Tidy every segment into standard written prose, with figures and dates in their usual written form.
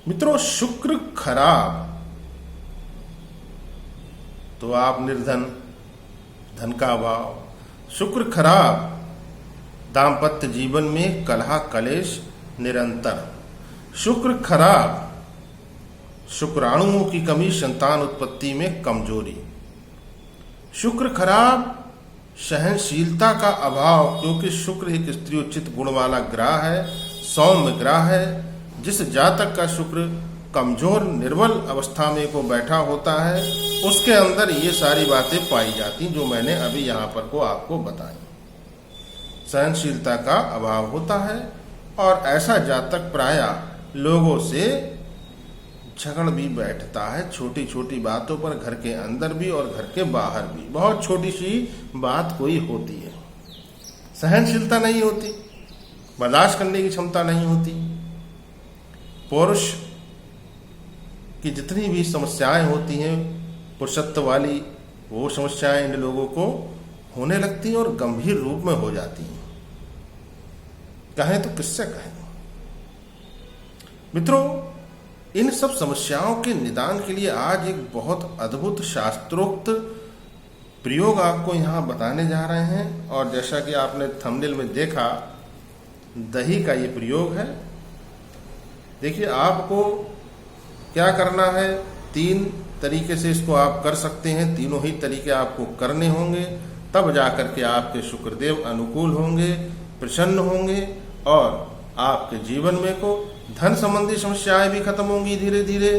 मित्रों, शुक्र खराब तो आप निर्धन, धन का अभाव। शुक्र खराब, दाम्पत्य जीवन में कलह कलेश निरंतर। शुक्र खराब, शुक्राणुओं की कमी, संतान उत्पत्ति में कमजोरी। शुक्र खराब, सहनशीलता का अभाव, क्योंकि शुक्र एक स्त्री उचित गुण वाला ग्रह है, सौम्य ग्रह है। जिस जातक का शुक्र कमजोर निर्बल अवस्था में को बैठा होता है, उसके अंदर ये सारी बातें पाई जाती जो मैंने अभी यहाँ पर को आपको बताई। सहनशीलता का अभाव होता है और ऐसा जातक प्रायः लोगों से झगड़ भी बैठता है, छोटी छोटी बातों पर, घर के अंदर भी और घर के बाहर भी। बहुत छोटी सी बात कोई होती है, सहनशीलता नहीं होती, बर्दाश्त करने की क्षमता नहीं होती। पुरुष की जितनी भी समस्याएं होती हैं, पुरुषत्व वाली, वो समस्याएं इन लोगों को होने लगती हैं और गंभीर रूप में हो जाती हैं। कहें तो किससे कहें। मित्रों, इन सब समस्याओं के निदान के लिए आज एक बहुत अद्भुत शास्त्रोक्त प्रयोग आपको यहाँ बताने जा रहे हैं। और जैसा कि आपने थंबनेल में देखा, दही का ये प्रयोग है। देखिए, आपको क्या करना है, 3 तरीके से इसको आप कर सकते हैं। तीनों ही तरीके आपको करने होंगे, तब जाकर के आपके शुक्रदेव अनुकूल होंगे, प्रसन्न होंगे और आपके जीवन में को धन संबंधी समस्याएं भी खत्म होंगी धीरे धीरे।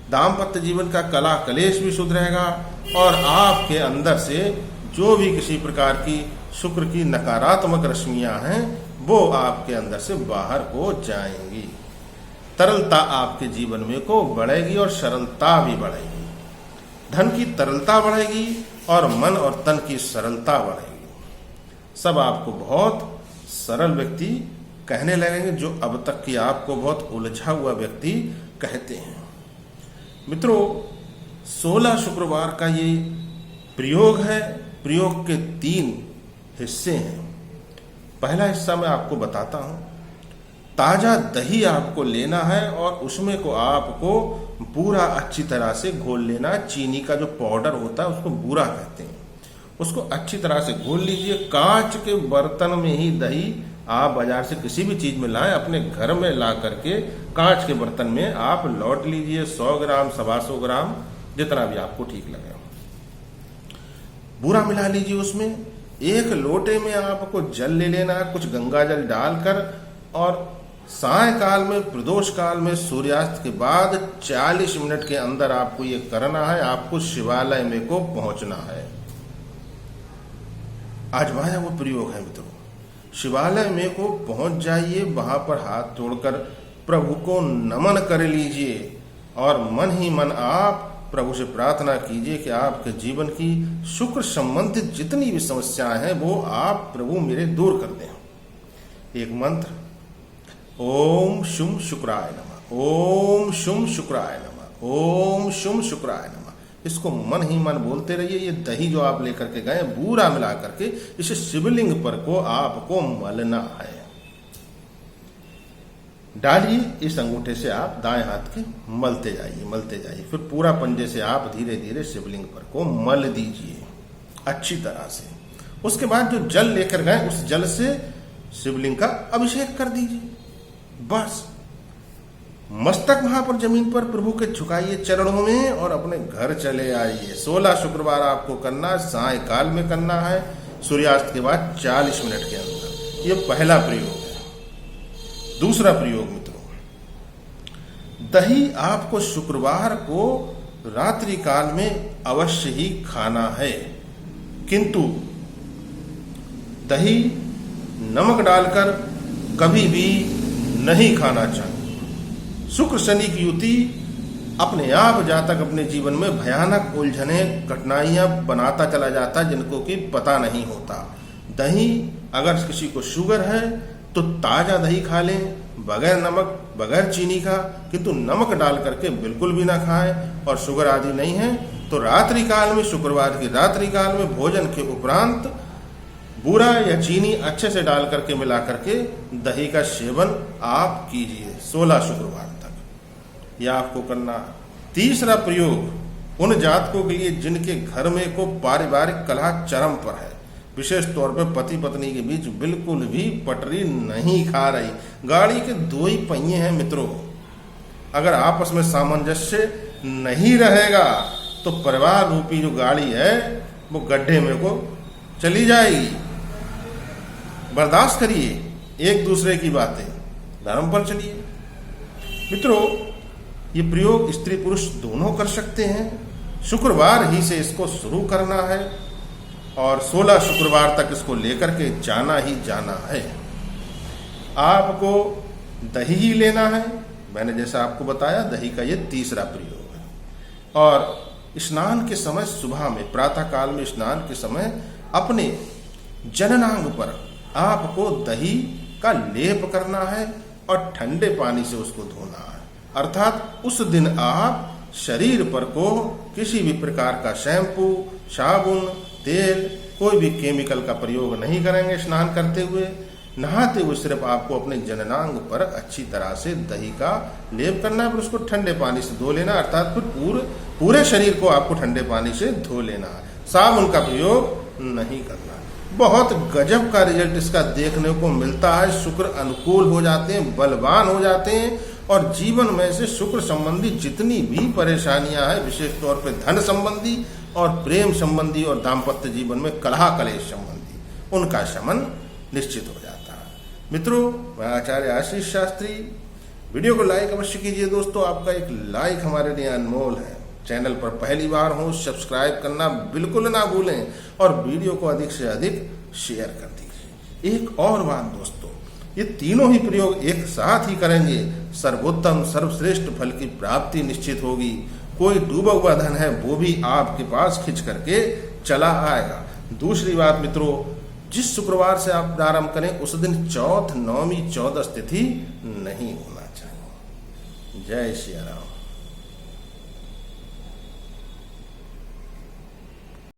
दाम्पत्य जीवन का कलह कलेश भी सुधरेगा और आपके अंदर से जो भी किसी प्रकार की शुक्र की नकारात्मक रश्मियां हैं, वो आपके अंदर से बाहर हो जाएंगी। तरलता आपके जीवन में को बढ़ेगी और सरलता भी बढ़ेगी। धन की तरलता बढ़ेगी और मन और तन की सरलता बढ़ेगी। सब आपको बहुत सरल व्यक्ति कहने लगेंगे, जो अब तक की आपको बहुत उलझा हुआ व्यक्ति कहते हैं। मित्रों, 16 शुक्रवार का ये प्रयोग है। प्रयोग के 3 हिस्से हैं। पहला हिस्सा मैं आपको बताता हूं। ताजा दही आपको लेना है और उसमें को आपको पूरा अच्छी तरह से घोल लेना। चीनी का जो पाउडर होता है उसको बूरा कहते हैं। उसको अच्छी तरह से घोल लीजिए। कांच के बर्तन में ही दही आप बाजार से किसी भी चीज में लाएं, अपने घर में ला करके कांच के बर्तन में आप लौट लीजिए। 100 ग्राम, 125 ग्राम, जितना भी आपको ठीक लगे। बूरा मिला लीजिए उसमें। एक लोटे में आपको जल ले लेना है, कुछ गंगा जल डालकर, और सायकाल में, प्रदोष काल में, सूर्यास्त के बाद 40 मिनट के अंदर आपको ये करना है। आपको शिवालय में को पहुंचना है। आजमाया वो प्रयोग है मित्रों। शिवालय में को पहुंच जाइए, वहां पर हाथ जोड़कर प्रभु को नमन कर लीजिए और मन ही मन आप प्रभु से प्रार्थना कीजिए कि आपके जीवन की शुक्र संबंधित जितनी भी समस्याएं हैं वो आप प्रभु मेरे दूर कर दें। एक मंत्र, ओम शुम शुक्राय नमः, ओम शुम शुक्राय नमः, ओम शुम शुक्राय नमः। इसको मन ही मन बोलते रहिए। ये दही जो आप लेकर के गए, बूरा मिला करके इसे शिवलिंग पर को आपको मलना है। डालिए, इस अंगूठे से आप दाएं हाथ के मलते जाइए, मलते जाइए। फिर पूरा पंजे से आप धीरे धीरे शिवलिंग पर को मल दीजिए अच्छी तरह से। उसके बाद जो जल लेकर गए, उस जल से शिवलिंग का अभिषेक कर दीजिए। बस मस्तक वहां पर जमीन पर प्रभु के झुकाइए चरणों में और अपने घर चले आइए। 16 शुक्रवार आपको करना, सायकाल में करना है, सूर्यास्त के बाद 40 मिनट के अंदर। यह पहला प्रयोग है। दूसरा प्रयोग मित्रों, दही आपको शुक्रवार को रात्रि काल में अवश्य ही खाना है, किंतु दही नमक डालकर कभी भी नहीं खाना चाहिए। शुक्र शनि की युति अपने आप जातक अपने जीवन में भयानक उलझने, कठिनाइयां बनाता चला जाता, जिनको कि पता नहीं होता। दही, अगर किसी को शुगर है तो ताजा दही खा लें, बगैर नमक, बगैर चीनी का, किंतु नमक डाल करके बिल्कुल भी ना खाएं। और शुगर आदि नहीं है तो रात्रि काल में, शुक्रवार की रात्रि काल में भोजन के उपरांत बूरा या चीनी अच्छे से डाल करके मिला करके दही का सेवन आप कीजिए 16 शुक्रवार तक। यह आपको करना है। तीसरा प्रयोग उन जातकों के लिए जिनके घर में को पारिवारिक कलह चरम पर है, विशेष तौर पर पति पत्नी के बीच बिल्कुल भी पटरी नहीं खा रही, गाड़ी के दो ही पहिए हैं मित्रों, अगर आपस में सामंजस्य नहीं रहेगा तो परिवार रूपी जो गाड़ी है वो गड्ढे में को चली जाएगी। बर्दाश्त करिए एक दूसरे की बातें, धर्म पर चलिए। मित्रों, ये प्रयोग स्त्री पुरुष दोनों कर सकते हैं। शुक्रवार ही से इसको शुरू करना है और 16 शुक्रवार तक इसको लेकर के जाना ही जाना है। आपको दही ही लेना है, मैंने जैसा आपको बताया दही का ये तीसरा प्रयोग है। और स्नान के समय सुबह में, प्रातः काल में स्नान के समय अपने जननांग पर आपको दही का लेप करना है और ठंडे पानी से उसको धोना है। अर्थात उस दिन आप शरीर पर को किसी भी प्रकार का शैम्पू, साबुन, तेल, कोई भी केमिकल का प्रयोग नहीं करेंगे। स्नान करते हुए, नहाते हुए सिर्फ आपको अपने जननांग पर अच्छी तरह से दही का लेप करना है, फिर उसको ठंडे पानी से धो लेना। अर्थात फिर पूरे शरीर को आपको ठंडे पानी से धो लेना है, साबुन का प्रयोग नहीं करना। बहुत गजब का रिजल्ट इसका देखने को मिलता है। शुक्र अनुकूल हो जाते हैं, बलवान हो जाते हैं और जीवन में से शुक्र संबंधी जितनी भी परेशानियां हैं, विशेष तौर पे धन संबंधी और प्रेम संबंधी और दाम्पत्य जीवन में कलह कलेश संबंधी, उनका शमन निश्चित हो जाता है। मित्रों, मैं आचार्य आशीष शास्त्री। वीडियो को लाइक अवश्य कीजिए दोस्तों, आपका एक लाइक हमारे लिए अनमोल है। चैनल पर पहली बार हो सब्सक्राइब करना बिल्कुल ना भूलें और वीडियो को अधिक से अधिक शेयर कर दीजिए। एक और बात दोस्तों, ये तीनों ही प्रयोग एक साथ ही करेंगे, सर्वोत्तम सर्वश्रेष्ठ फल की प्राप्ति निश्चित होगी। कोई डूबा हुआ धन है वो भी आपके पास खिंच करके चला आएगा। दूसरी बात मित्रों, जिस शुक्रवार से आप प्रारंभ करें उस दिन चौथ, नौमी, 14 तिथि नहीं होना चाहिए। जय श्री राम।